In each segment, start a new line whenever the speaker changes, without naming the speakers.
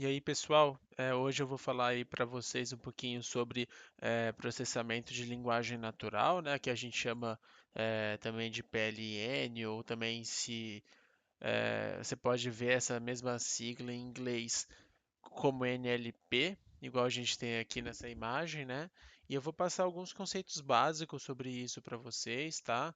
E aí, pessoal, hoje eu vou falar aí para vocês um pouquinho sobre processamento de linguagem natural, né, que a gente chama também de PLN, ou também se você pode ver essa mesma sigla em inglês como NLP, igual a gente tem aqui nessa imagem, né? E eu vou passar alguns conceitos básicos sobre isso para vocês, tá?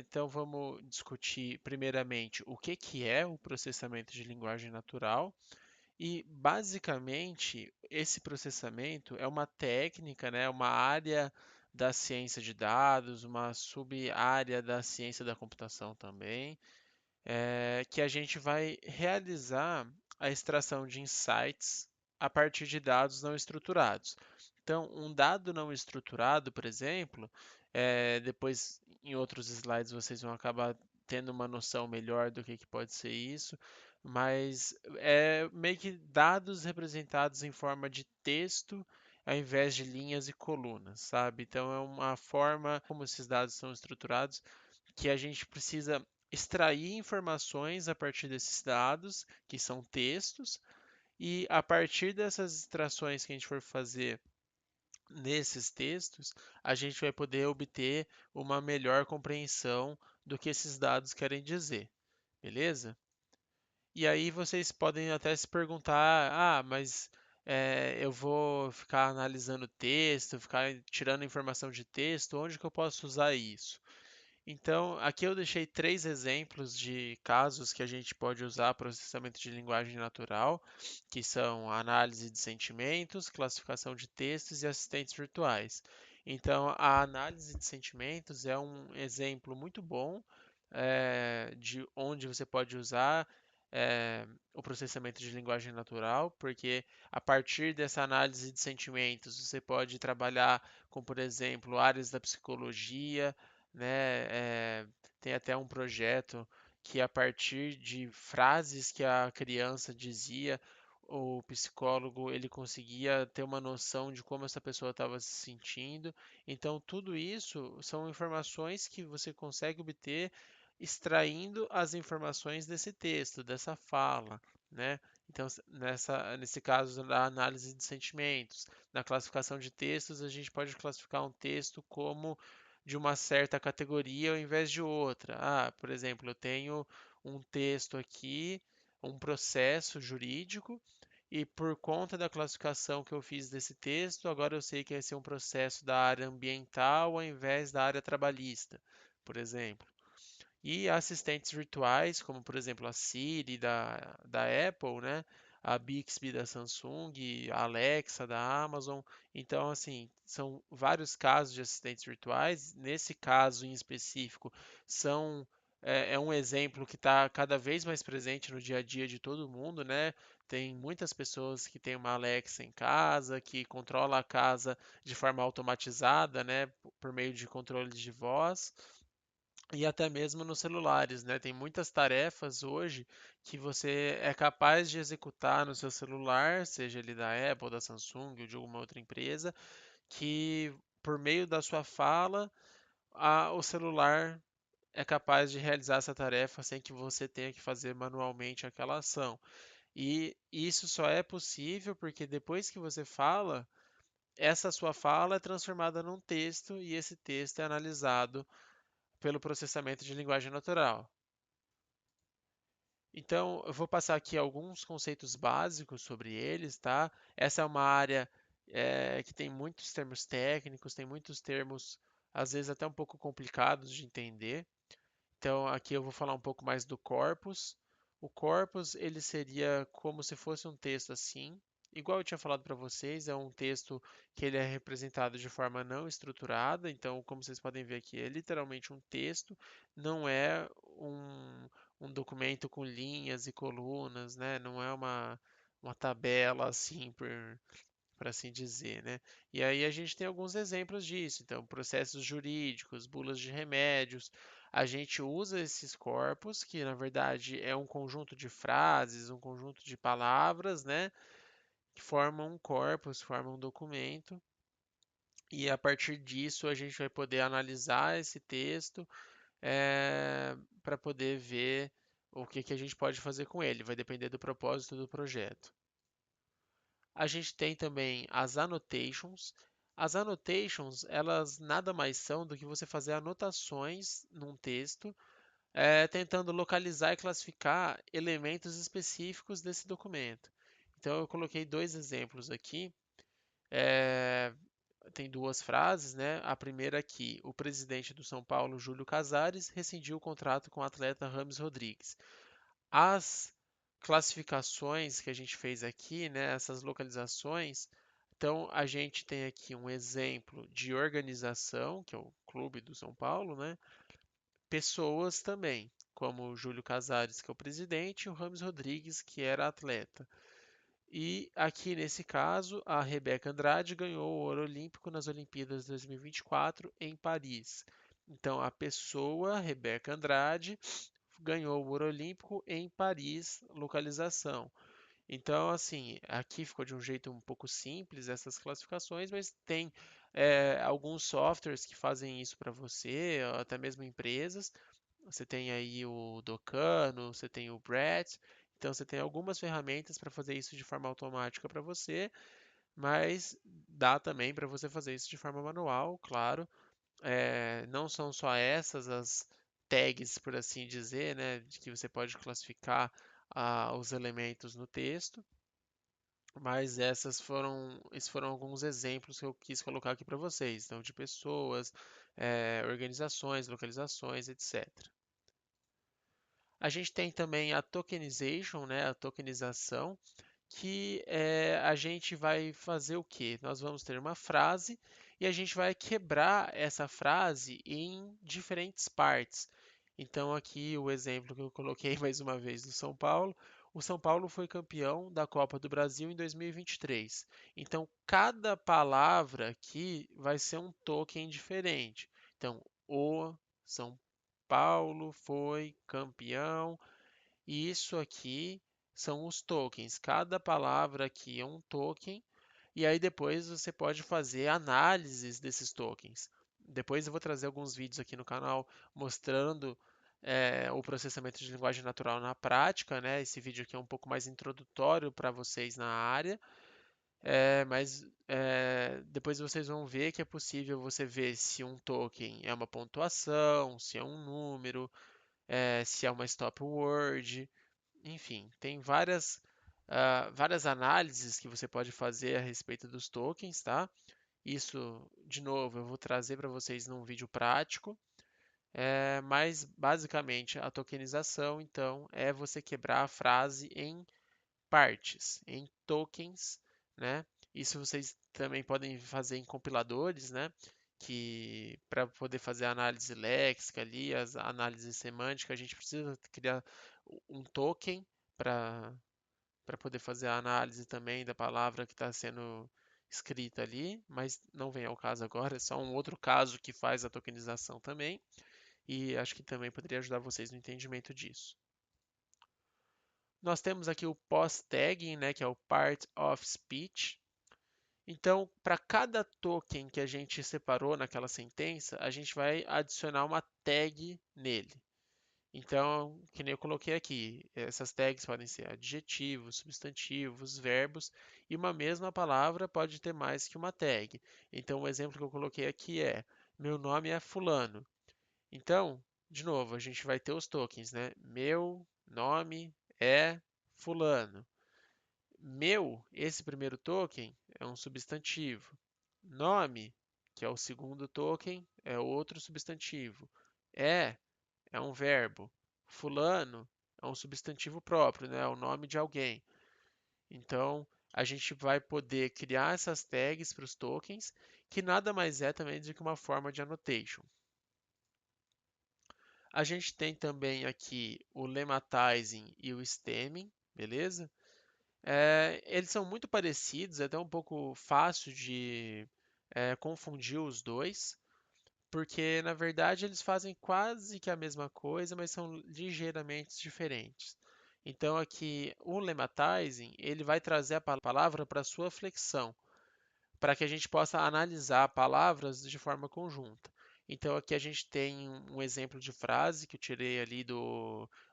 Então vamos discutir primeiramente o que que é o processamento de linguagem natural. E basicamente esse processamento é uma técnica, né, uma área da ciência de dados, uma sub-área da ciência da computação também, que a gente vai realizar a extração de insights a partir de dados não estruturados. Então, um dado não estruturado, por exemplo, depois em outros slides vocês vão acabar tendo uma noção melhor do que pode ser isso, mas é meio que dados representados em forma de texto ao invés de linhas e colunas, sabe? Então, é uma forma como esses dados são estruturados que a gente precisa extrair informações a partir desses dados, que são textos, e a partir dessas extrações que a gente for fazer nesses textos, a gente vai poder obter uma melhor compreensão do que esses dados querem dizer, beleza? E aí vocês podem até se perguntar, mas eu vou ficar analisando texto, ficar tirando informação de texto, onde que eu posso usar isso? Então, aqui eu deixei três exemplos de casos que a gente pode usar processamento de linguagem natural, que são a análise de sentimentos, classificação de textos e assistentes virtuais. Então, a análise de sentimentos é um exemplo muito bom de onde você pode usar o processamento de linguagem natural, porque a partir dessa análise de sentimentos você pode trabalhar com, por exemplo, áreas da psicologia, né? Tem até um projeto que a partir de frases que a criança dizia, o psicólogo ele conseguia ter uma noção de como essa pessoa estava se sentindo. Então, tudo isso são informações que você consegue obter extraindo as informações desse texto, dessa fala, né? Então, nesse caso da análise de sentimentos, na classificação de textos, a gente pode classificar um texto como de uma certa categoria ao invés de outra. Por exemplo, eu tenho um texto aqui, um processo jurídico, e por conta da classificação que eu fiz desse texto, agora eu sei que vai ser um processo da área ambiental ao invés da área trabalhista, por exemplo. E assistentes virtuais, como por exemplo a Siri da Apple, né? A Bixby da Samsung, a Alexa da Amazon. Então, assim, são vários casos de assistentes virtuais. Nesse caso em específico, é um exemplo que está cada vez mais presente no dia a dia de todo mundo, né? Tem muitas pessoas que têm uma Alexa em casa, que controla a casa de forma automatizada, né? Por meio de controle de voz. E até mesmo nos celulares, né? Tem muitas tarefas hoje que você é capaz de executar no seu celular, seja ele da Apple, da Samsung ou de alguma outra empresa, que por meio da sua fala, o celular é capaz de realizar essa tarefa sem que você tenha que fazer manualmente aquela ação. E isso só é possível porque depois que você fala, essa sua fala é transformada num texto e esse texto é analisado pelo processamento de linguagem natural. Então, eu vou passar aqui alguns conceitos básicos sobre eles, tá? Essa é uma área que tem muitos termos técnicos, tem muitos termos, às vezes até um pouco complicados de entender. Então, aqui eu vou falar um pouco mais do corpus. O corpus, ele seria como se fosse um texto assim, igual eu tinha falado para vocês, é um texto que ele é representado de forma não estruturada. Então, como vocês podem ver aqui, é literalmente um texto, não é um documento com linhas e colunas, né? Não é uma tabela assim por assim dizer, né? E aí a gente tem alguns exemplos disso. Então, processos jurídicos, bulas de remédios. A gente usa esses corpos, que na verdade é um conjunto de frases, um conjunto de palavras, né? Que formam um corpus, formam um documento. E a partir disso a gente vai poder analisar esse texto para poder ver o que que a gente pode fazer com ele, vai depender do propósito do projeto. A gente tem também as annotations. As annotations, elas nada mais são do que você fazer anotações num texto, tentando localizar e classificar elementos específicos desse documento. Então, eu coloquei dois exemplos aqui. É, tem duas frases, né? A primeira aqui: o presidente do São Paulo, Júlio Casares, rescindiu o contrato com o atleta Rames Rodrigues. As classificações que a gente fez aqui, né, essas localizações, então a gente tem aqui um exemplo de organização, que é o Clube do São Paulo, né? Pessoas também, como o Júlio Casares, que é o presidente, e o Rames Rodrigues, que era atleta. E aqui nesse caso, a Rebeca Andrade ganhou o ouro olímpico nas Olimpíadas 2024 em Paris. Então, a pessoa, Rebeca Andrade, ganhou o ouro olímpico em Paris, localização. Então, assim, aqui ficou de um jeito um pouco simples essas classificações, mas tem alguns softwares que fazem isso para você, ou até mesmo empresas. Você tem aí o Docano, você tem o Brett, então você tem algumas ferramentas para fazer isso de forma automática para você, mas dá também para você fazer isso de forma manual, claro. Não são só essas as tags, por assim dizer, né, de que você pode classificar os elementos no texto, mas esses foram alguns exemplos que eu quis colocar aqui para vocês, então de pessoas, organizações, localizações, etc. A gente tem também a tokenization, né, a tokenização, que a gente vai fazer o quê? Nós vamos ter uma frase e a gente vai quebrar essa frase em diferentes partes. Então, aqui o exemplo que eu coloquei mais uma vez do São Paulo. O São Paulo foi campeão da Copa do Brasil em 2023. Então, cada palavra aqui vai ser um token diferente. Então, o São Paulo foi campeão, e isso aqui são os tokens. Cada palavra aqui é um token. E aí depois você pode fazer análises desses tokens. Depois eu vou trazer alguns vídeos aqui no canal mostrando o processamento de linguagem natural na prática, né? Esse vídeo aqui é um pouco mais introdutório para vocês na área, mas depois vocês vão ver que é possível você ver se um token é uma pontuação, se é um número, se é uma stop word, enfim, tem várias análises que você pode fazer a respeito dos tokens, tá? Isso, de novo, eu vou trazer para vocês num vídeo prático, mas basicamente a tokenização, então, é você quebrar a frase em partes, em tokens, né? Isso vocês também podem fazer em compiladores, né? Que para poder fazer a análise léxica ali, as análises semânticas, a gente precisa criar um token para poder fazer a análise também da palavra que está sendo escrita ali, mas não vem ao caso agora, é só um outro caso que faz a tokenização também, e acho que também poderia ajudar vocês no entendimento disso. Nós temos aqui o post-tagging, né, que é o Part of Speech. Então, para cada token que a gente separou naquela sentença, a gente vai adicionar uma tag nele. Então, que nem eu coloquei aqui, essas tags podem ser adjetivos, substantivos, verbos, e uma mesma palavra pode ter mais que uma tag. Então, o exemplo que eu coloquei aqui é: meu nome é fulano. Então, de novo, a gente vai ter os tokens, né? Meu nome é fulano. Meu, esse primeiro token, é um substantivo. Nome, que é o segundo token, é outro substantivo. É um verbo. Fulano é um substantivo próprio, né? É o nome de alguém. Então, a gente vai poder criar essas tags para os tokens, que nada mais é também do que uma forma de annotation. A gente tem também aqui o lemmatizing e o stemming, beleza? Eles são muito parecidos, é até um pouco fácil de confundir os dois, porque na verdade eles fazem quase que a mesma coisa, mas são ligeiramente diferentes. Então aqui o lemmatizing, ele vai trazer a palavra para sua flexão, para que a gente possa analisar palavras de forma conjunta. Então aqui a gente tem um exemplo de frase que eu tirei ali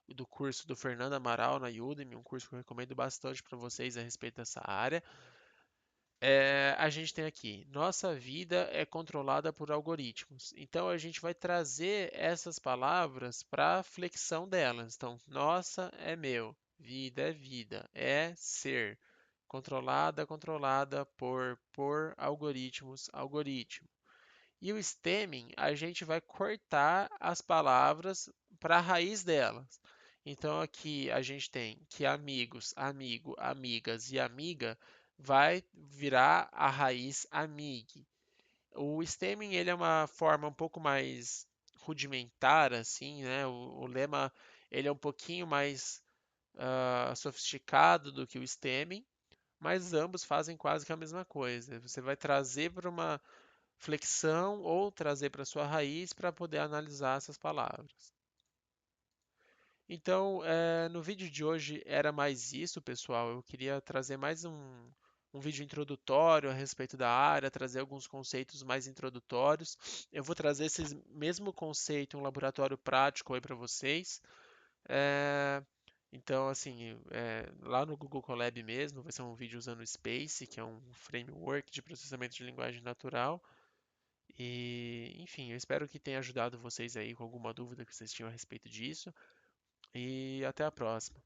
do curso do Fernando Amaral na Udemy, um curso que eu recomendo bastante para vocês a respeito dessa área. A gente tem aqui, nossa vida é controlada por algoritmos. Então a gente vai trazer essas palavras para a flexão delas. Então, nossa é meu, vida é vida, é ser, controlada por algoritmos, algoritmo. E o stemming, a gente vai cortar as palavras para a raiz delas. Então aqui a gente tem que amigos, amigo, amigas e amiga vai virar a raiz amig. O stemming ele é uma forma um pouco mais rudimentar assim, né? O lema ele é um pouquinho mais sofisticado do que o stemming, mas ambos fazem quase que a mesma coisa. Você vai trazer para uma flexão ou trazer para sua raiz para poder analisar essas palavras. Então, no vídeo de hoje era mais isso, pessoal. Eu queria trazer mais um vídeo introdutório a respeito da área, trazer alguns conceitos mais introdutórios. Eu vou trazer esse mesmo conceito em um laboratório prático aí para vocês. É, então, assim, lá no Google Colab mesmo, vai ser um vídeo usando o Space, que é um framework de processamento de linguagem natural. E, enfim, eu espero que tenha ajudado vocês aí com alguma dúvida que vocês tinham a respeito disso. E até a próxima.